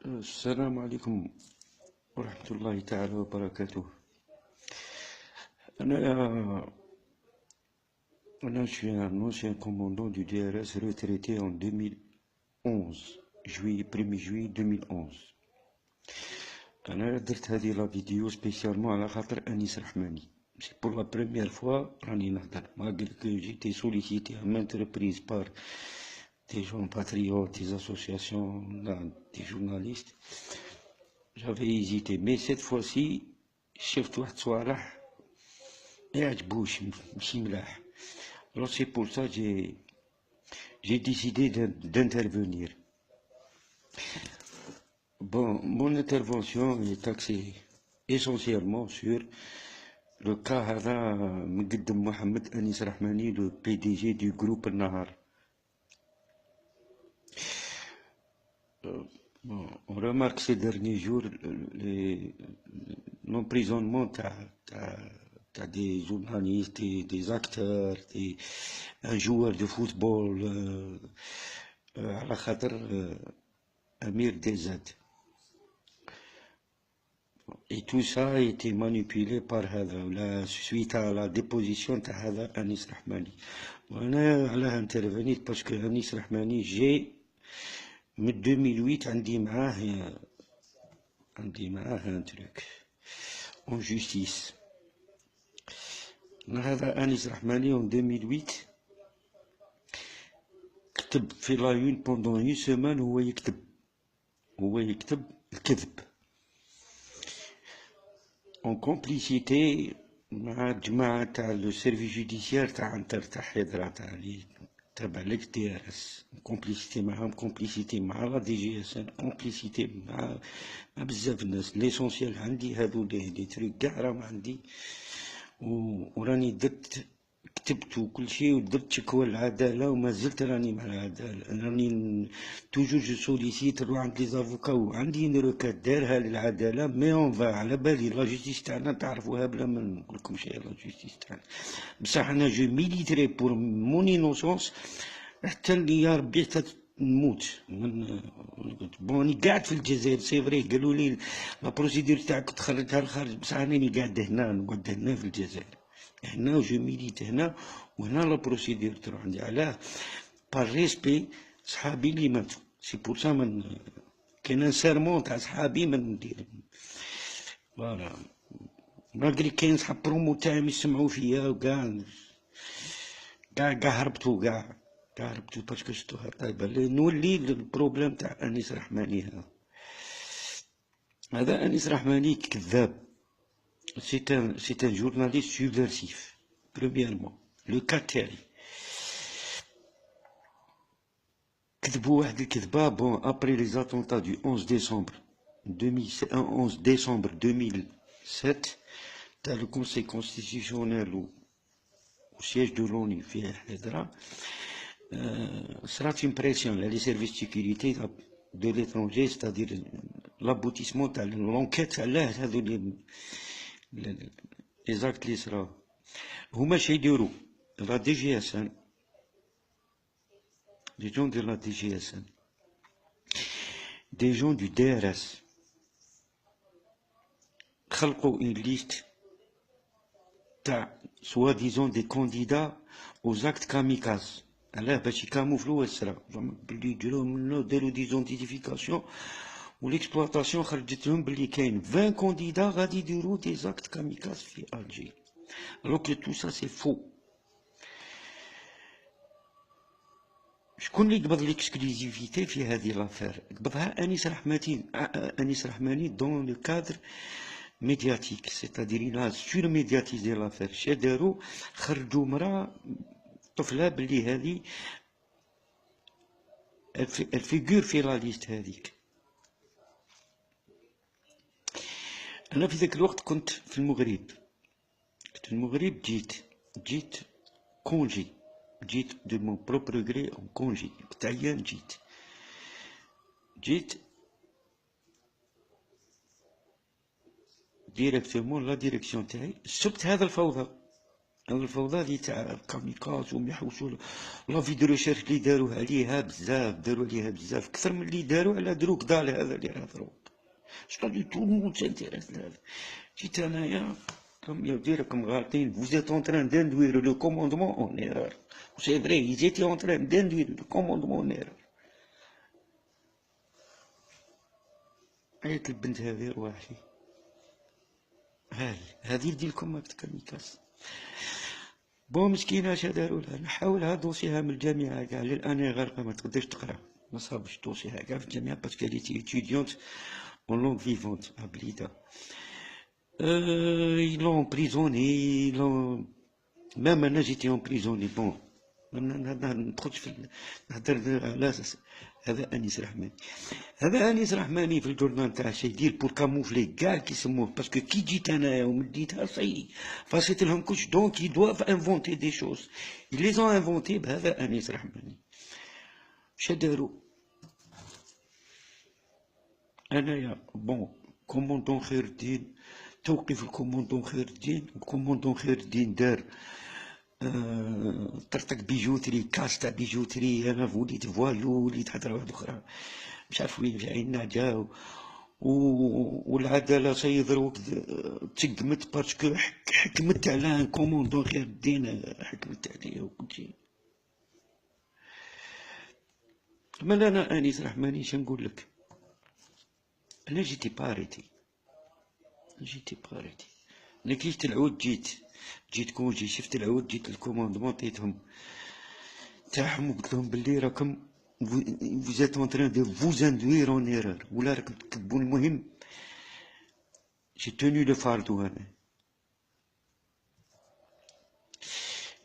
السلام عليكم ورحمة الله تعالى وبركاته. أنا je suis un ancien commandant du DRS retraité en 2011 juillet 1er juillet 2011. أنا درت هذه لا فيديو سبيسيالمون على خاطر أنيس رحماني. C'est pour la première fois راني نهضر malgré que j'ai été sollicité à maintes reprises par des gens patriotes, des associations, des journalistes. J'avais hésité, mais cette fois-ci شفت واحد صوالح يعجبوش ماشي ملاح. Alors c'est pour ça que j'ai décidé d'intervenir. Bon, mon intervention est axée essentiellement sur le cas هذا مقدم محمد أنيس رحماني, le PDG du groupe Nahar. Bon, on remarque ces derniers jours l'emprisonnement t'as des journalistes, des acteurs, un joueur de football, à la khater Amir DZ. Et tout ça a été manipulé par suite à la déposition de Anis Rahmani. وانا علاه intervenir parce que Anis Rahmani, j'ai من 2008 عندي معاه un truc en justice. هذا أنيس رحماني en 2008 كتب في لا يون pendant une semaine هو يكتب الكذب en complicité مع الجماعة تاع لو سيرفيس جوديسيير تاع انتر تاع حيدرا تاع لي تابع لك دي ار اس. كومبليسيتي معاهم, كومبليسيتي مع لا دي جي اس ان, كومبليسيتي مع بزاف الناس. ليسونسيال عندي هادو لي تريك كاع راهم عندي, وراني درت كتبت وكل شيء, ودرت شكوى العدالة وما زلت راني مع العدالة. راني توجور جو سوليسيت نروح عند لي زافوكا وعندي اون روكات دارها للعدالة. مي اون فا على بالي لا جوستيس تاعنا تعرفوها بلا ما نقولكمش هي لا جوستيس تاعنا. بصح انا جو ميليتري بور مون انوسونس حتى اللي يا ربي حتى نموت. بوني قاعد في الجزائر سي فري, قالوا لي لا بروسيدور تاعك تخرجها للخارج, بصح راني قاعد هنا, نقعد هنا في الجزائر هنا, جو ميليت هنا, وهنا لا بروسيدور تروح عندي. علاه بار ريسبي صحابي اللي ماتوا. سي بور سا من كاين ان سيرمون تاع صحابي ما ندير فوالا. مالغري كاين صحاب برومو تاعي يسمعوا فيا وكاع هربتوا هربتوا باسكو شفتوها طايبه. نولي البروبليم تاع انيس رحماني. هذا انيس رحماني كذاب. C'est un journaliste subversif, premièrement. Le cas تاعي كذبوا واحد الكذبة. Bon, après les attentats du 11 décembre 2007, تاع le conseil constitutionnel au siège de l'ONU في حيدرا, صرات une pression les services de sécurité de l'étranger, c'est-à-dire l'aboutissement تاع l'enquête علاه هذو les actes اللي صراو. هما شي يديروا لا دي جي اس ان, des gens de la DGSN, des gens du DRS, خلقوا une liste تاع soi-disant des candidats aux actes kamikazes. علاه باش يكاموفلو الصرا, بلي يديروا داروا دي زونتيفيكاسيون والاكسبلوطاسيون خرجت لهم بلي كاين 20 كانديدا غادي يديروا دي زاكت كاميكاز في الجي. alors que tout ça c'est faux. شكون اللي قبض ليكسكلوزيفيتي في هذه لافير؟ قبضها انيس رحماني دون لو كادر médiatique, c'est-à-dire il a surmédiatisé l'affaire. شي داروا خرجوا مرا طفله بلي هذه الفيغور في لا ليست هذيك. انا في ذاك الوقت كنت في المغرب, جيت كونجي, جيت دو مون بروبر غري اون كونجي بتاعيان. جيت ديريكتومون لا ديريكسيون تاعي, سبت هذا الفوضى الفوضى هذه تاع الكاميكاز وهم يحوسوا لا فيديو ريشيرش اللي داروه عليها بزاف، داروا عليها بزاف أكثر من اللي داروا على دروك دال هذا اللي راه دروك. شطادي تو الموند سانتيريس لهذا. جيت انايا راهم يا ودي راكم غالطين، vous êtes en train d'induire le commandement en erreur. C'est vrai, ils étaient en train d'induire le commandement en erreur. عيط البنت هذه رواحي، هذه ديالكم هاك كاميكاز. بون مسكينة اش داروا لها، نحاولها دوسيها من الجامعة كاع للآن غارقة ما تقدرش تقرا، ما صابش دوسيها كاع في الجامعة باسكو elle était étudiante en langue vivante à Blida. Ils l'ont emprisonné, ils l'ont... même أنا جيتي emprisonné. بون ندخلش في نهدر على أساس هذا أنيس رحماني. هذا أنيس رحماني في الجورنال تاع شي يدير بور كاموفلي كاع كيسموه، باسكو كي جيت أنايا ومديتها صي فاسيت لهم كلش، دونك ils doivent inventer des choses. ils les ont inventé بهذا أنيس رحماني. واش داروا أنايا بون كوموندون خير الدين، توقيف الكوموندون خير الدين. الكوموندون خير الدين دار طرطق بيجوتري، كاس تاع بيجوتري. انا وليت فوايو، وليت حضره واحده اخرى مش عارف وين في عين نعجه والعداله سي دروك تقمت باسكو حكمت على كوموندون خير الدين، حكمت عليه وكلشي. مالا انا انيس رحماني شنقول لك، انا جيتي باريتي، جيتي باريتي. انا كي جيت العود جيت كونجي، شفت العود جيت الكوموندمون عطيتهم تاعهم وقلت لهم باللي راكم vous êtes en train de vous induire en erreur ولا راكم تكذبوا. المهم جي توني لو فاردو. انا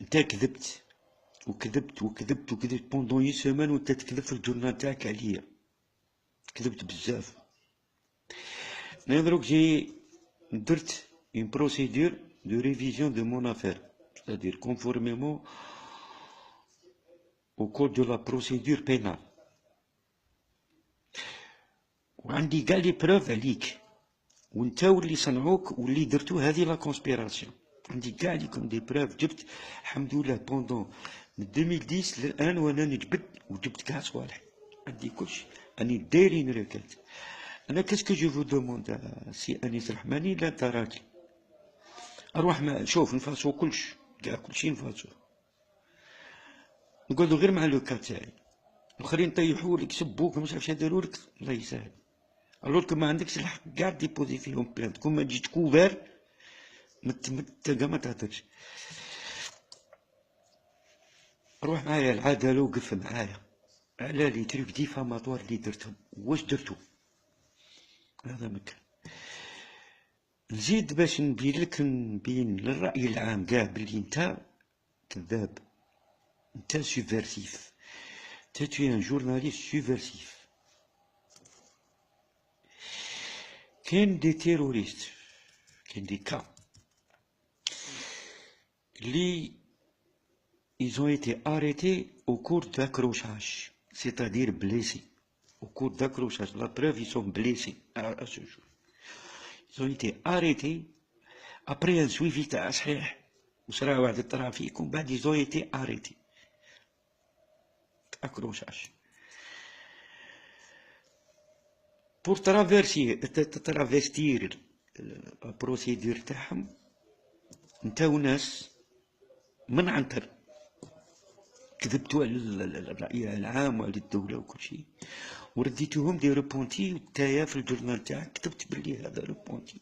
انت كذبت وكذبت وكذبت وكذبت بوندون اون سيمان، وانت تكذب في الجورنال تاعك عليا، كذبت بزاف. انا دروك جي درت une procédure de révision de mon affaire, c'est-à-dire conformément au code de la procédure pénale. وعندي كاع لي بروف عليك، وانت واللي صنعوك واللي درتو هذه لا كونسبيراسيون. عندي كاع ليكم دي بروف، جبت الحمد لله بوندون من 2010 للان وانا نجبد، وجبت كاع صوالح عندي كلشي. راني دايرين ريكات. انا كاسكو جو فو دوموند سي انيس رحماني، لا انت راجل اروح مع شوف نفاسو كلش كاع كلشي نفاسو، نقعدو غير مع لو كا تاعي. الاخرين طيحولك سبوك مش عارف شنو دارولك، الله يسهل. الوغ ما عندكش الحق كاع ديبوزي فيهم بلانت. كون ما جيت كوفير كاع ما تهدرش. روح معايا العداله وقف معايا على لي تريك ديفاماتوار اللي درتهم. واش درتو هذا مكان. نزيد باش نبين للرأي العام كاع بلي نتا كذاب، نتا سوفيرسيف، نتا توي ان جورناليست سوفيرسيف. كاين دي تيروريست، كاين دي كا اللي ils ont été arrêtés au cours d'accrochage, c'est-à-dire blessés. Au cours d'accrochage, la preuve, ils sont blessés à ce jour. Ils ont été arrêtés après un suivi تاع صحيح وصرا واحد الترافيك، ومن بعد ils ont été arrêtés. Accrochage. Pour travestir la procédure تاعهم، نتاو ناس من عنتر كذبتوا على الرأي العام وعلى الدولة وكل شيء، ورديتوهم دي روبونتي. وتايا في الجورنال تاعك كتبت بلي هذا روبونتي،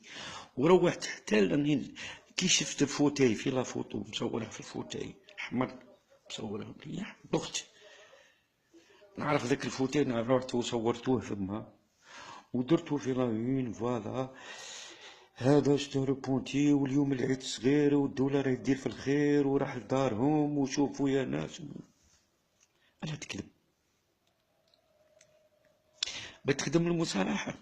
وروحت حتى لاني كي شفت الفوتاي في لا فوتو مصوره في الفوتاي احمر، مصوره مليح، دخت نعرف ذاك الفوتاي، رحت وصورتوه ثما ودرتو في لاين. فوالا هذا شتا روبونتي، واليوم العيد صغير والدولة راهي دير في الخير وراح لدارهم وشوفوا يا ناس. ألا تكذب بتخدم المصالحة.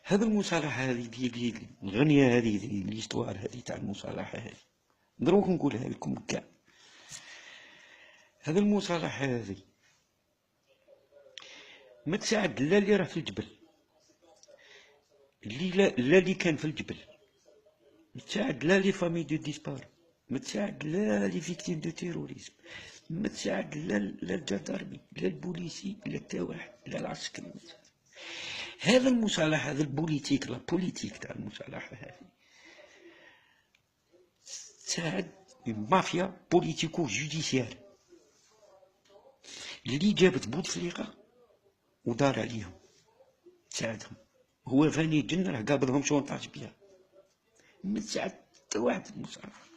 هذا المصالحة هذه دي الغنية، هذه ليستوار هذه تاع المصالحة هذه، دروك نقولها لكم كاع. هذا المصالحة هذه ما تساعد لا اللي راه في الجبل، لا اللي كان في الجبل، ما تساعد لا لي فامي دو ديسبار، ما تساعد لا لي فيكتيم دو تيروريزم، ما تساعد لا الجدارمي لا البوليسي لا تا واحد لا العسكري. هذا المصالحة، هذا البوليتيك، لا بوليتيك تاع المصالحة هذه تساعد مافيا بوليتيكو جوديسيار اللي جابت بوتفليقة ودار عليهم تساعدهم. هو فاني جن راه قابلهم شونطاج بها، ما تساعد حتى واحد المصالحة.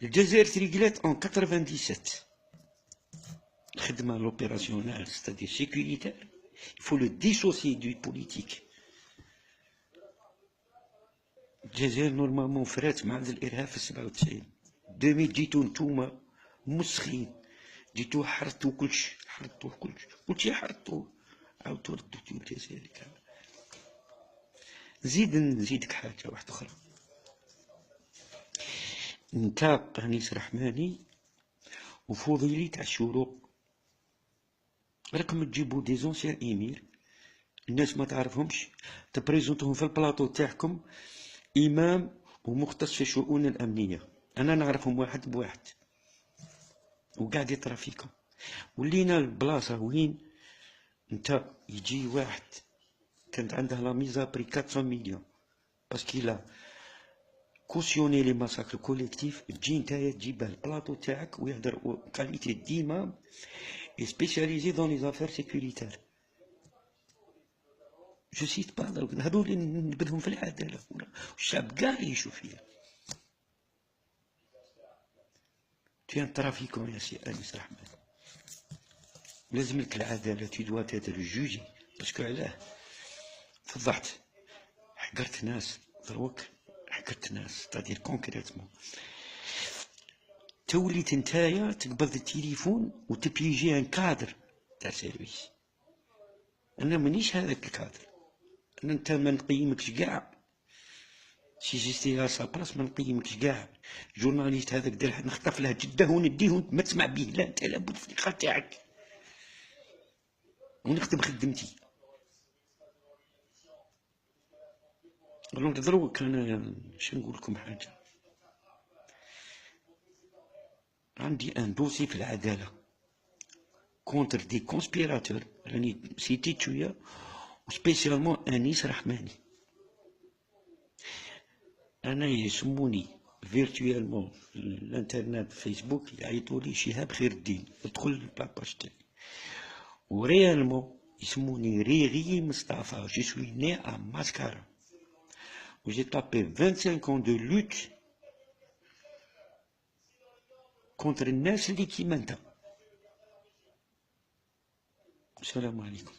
الجزائر تريقلات اون 97 الخدمة لوبيراسيونال ستادير سيكوريتير، يفو لو ديسوسي دو بوليتيك. الجزائر نورمالمون فرات مع الارهاب في 97. 2000 جيتو نتوما مسخين، جيتو حرتو كلشي، كلشي حرتو، عاودتو رديتو الجزائر كامل. نزيدك حاجة واحدة أخرى. نتا قنيس رحماني وفضيلي تاع الشروق، راكم تجيبو دي زونسيان إيمير الناس ما تعرفهمش، تبريزونتوهم في البلاطو تاعكم إمام ومختص في الشؤون الأمنية. أنا نعرفهم واحد بواحد وقاعد يطرى فيكم. ولينا البلاصة وين نتا يجي واحد كانت عنده لا ميزا بري 400 مليون باسكو لا كوسيوني لي ماساكر كوليكتيف، تجي نتايا تجيبه البلاطو تاعك ويهدر كاليتي ديمام اي سبيسياليزي دون لي زافير سيكوريتير. جو سيت با هادو اللي نبذهم في العدالة والشعب كاع يعيشو فيها. تيان ترافيكون يا سي أنيس رحمن، لازم لك العدالة، tu dois être jugé باسكو علاه فضحت حقرت ناس دروك، حقرت ناس تادير كونكريتمون. توليت نتايا تقبض التليفون وتبيجي ان كادر تاع سيرفيس. انا مانيش هذاك الكادر، انا انت ما نقيمكش كاع، سي جيستي على سابلاس ما نقيمكش كاع. جورناليست هذاك دير نخطف له جده ونديه ما تسمع به، لا انت لابد في الخط تاعك ونخدم خدمتي. دروك انا شنو نقول لكم حاجه، عندي ان دوسي في العداله كونتر دي كونسبيراتور راني سيتيت شويه، وسبيسيالمون انيس رحماني. انا يسموني فيرتويالمون في الانترنت فيسبوك يعيطولي شهاب خير الدين، ادخل لاباج تاعي. وريالمون يسموني ريغي مصطفى. جو سوي ني ا ماسكارا و جي تابي 25 ans de lutte contre الناس اللي كيما انت. السلام عليكم.